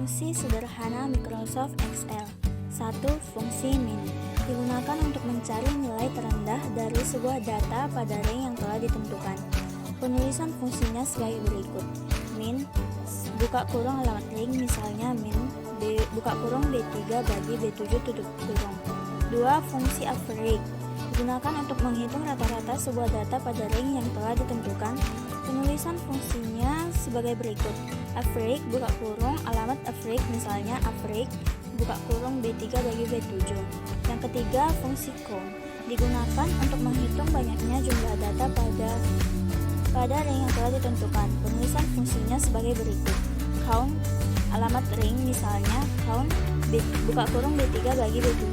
Fungsi sederhana Microsoft Excel. 1. Fungsi min. Digunakan untuk mencari nilai terendah dari sebuah data pada range yang telah ditentukan. Penulisan fungsinya sebagai berikut. Min, buka kurung alamat range, misalnya min buka kurung B3 bagi B7 tutup kurung. 2. Fungsi average. Digunakan untuk menghitung rata-rata sebuah data pada range yang telah ditentukan. Penulisan fungsinya sebagai berikut. Average, buka kurung alamat average, misalnya average buka kurung B3 bagi B7. Yang ketiga, fungsi count. Digunakan untuk menghitung banyaknya jumlah data pada range yang telah ditentukan. Penulisan fungsinya sebagai berikut. Count alamat range, misalnya count buka kurung B3 bagi B7.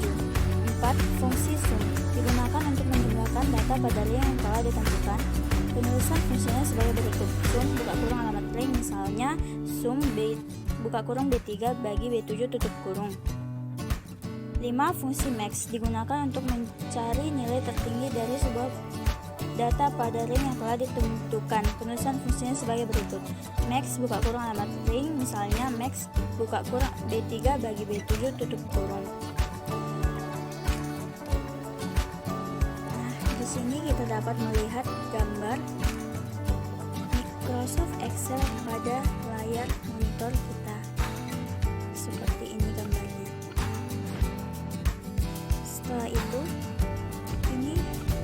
4. Fungsi sum. Digunakan untuk menjumlahkan data pada range yang telah ditentukan. Penulisan fungsinya sebagai berikut. Sum buka kurung alamat range, misalnya sum buka kurung B3 bagi B7 tutup kurung. 5. Fungsi max. Digunakan untuk mencari nilai tertinggi dari sebuah data pada range yang telah ditentukan. Penulisan fungsinya sebagai berikut. Max buka kurung alamat range, misalnya max buka kurung B3 bagi B7 tutup kurung. Di sini kita dapat melihat gambar Microsoft Excel pada layar monitor kita. Seperti ini gambarnya. Setelah itu, ini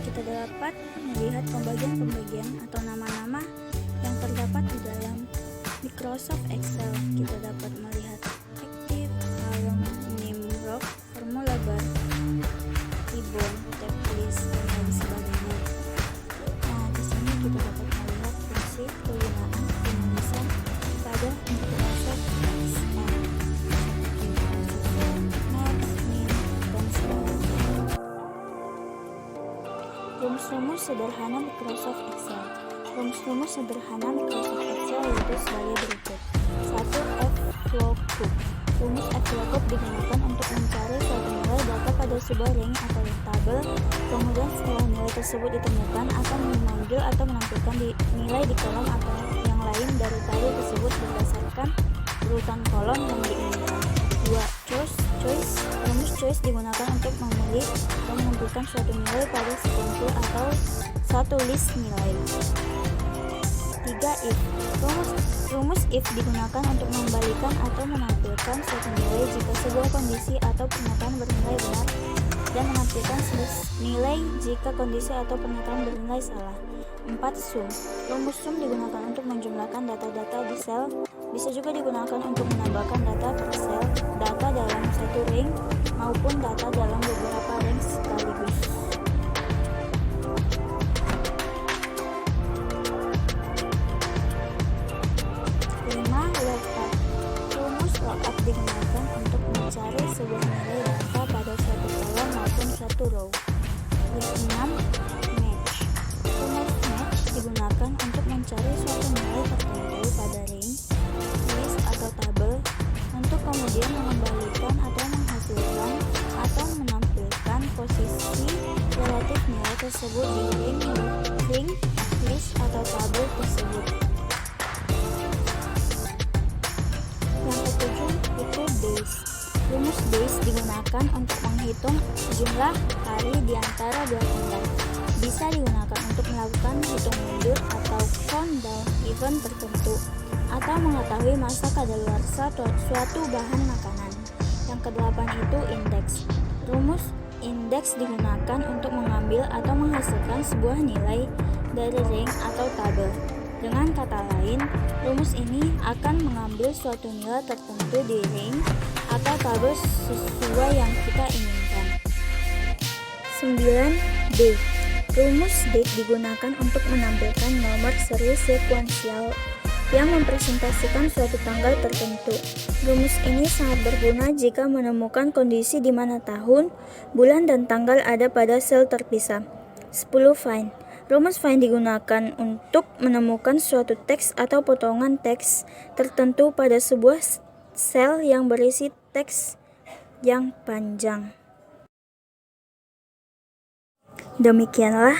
kita dapat melihat pembagian-pembagian atau nama-nama yang terdapat di dalam Microsoft Excel. Kita dapat melihat active, column, name, row, formula bar, ribbon, tab list, dan lain sebagainya. Nah, di sini kita dapat melihat fungsi penggunaan penulisan pada Microsoft Excel. Rumus-rumus sederhana Microsoft Excel. Rumus-rumus sederhana Microsoft Excel yaitu sebagai berikut. 1. F-lookup. Rumus F-lookup digunakan untuk mencari suatu nilai data pada sebuah range atau tabel. Kemudian setelah nilai tersebut ditemukan, akan memanggil atau menampilkan nilai di kolom atau yang lain dari tabel tersebut berdasarkan urutan kolom yang diinginkan. 2. Choice. Rumus choice digunakan untuk memilih dan menampilkan suatu nilai pada sekuensi atau satu list nilai. 3. If. Rumus if digunakan untuk membalikan atau menampilkan suatu nilai jika sebuah kondisi atau pernyataan bernilai benar dan menampilkan nilai jika kondisi atau pernyataan bernilai salah. 4. Sum. Rumus sum digunakan untuk menjumlahkan data-data di sel. Bisa juga digunakan untuk menambahkan data per sel, data dalam satu range maupun data dalam beberapa range sekaligus. 5. Lookup. Rumus lookup digunakan untuk mencari sebuah nilai data pada suatu kolom maupun suatu row. 6. Match. Rumus match digunakan untuk mencari suatu nilai tertentu pada range, list atau tabel, untuk kemudian mengembalikan atau menghasilkan atau menampilkan posisi relatif nilai tersebut di range, list atau tabel tersebut. Yang ketujuh itu base. Rumus base digunakan untuk menghitung jumlah hari di antara dua tanggal. Bisa digunakan untuk melakukan hitung mundur atau countdown event tertentu, atau mengetahui masa kadaluarsa suatu bahan makanan. Yang kedelapan itu indeks. Rumus indeks digunakan untuk mengambil atau menghasilkan sebuah nilai dari range atau tabel. Dengan kata lain, rumus ini akan mengambil suatu nilai tertentu di range atau tabel sesuai yang kita inginkan. 9. Date. Rumus date digunakan untuk menampilkan nomor seri sekuensial yang mempresentasikan suatu tanggal tertentu. Rumus ini sangat berguna jika menemukan kondisi di mana tahun, bulan, dan tanggal ada pada sel terpisah. 10. Find. Rumus find digunakan untuk menemukan suatu teks atau potongan teks tertentu pada sebuah sel yang berisi teks yang panjang. Demikianlah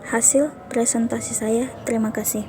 hasil presentasi saya. Terima kasih.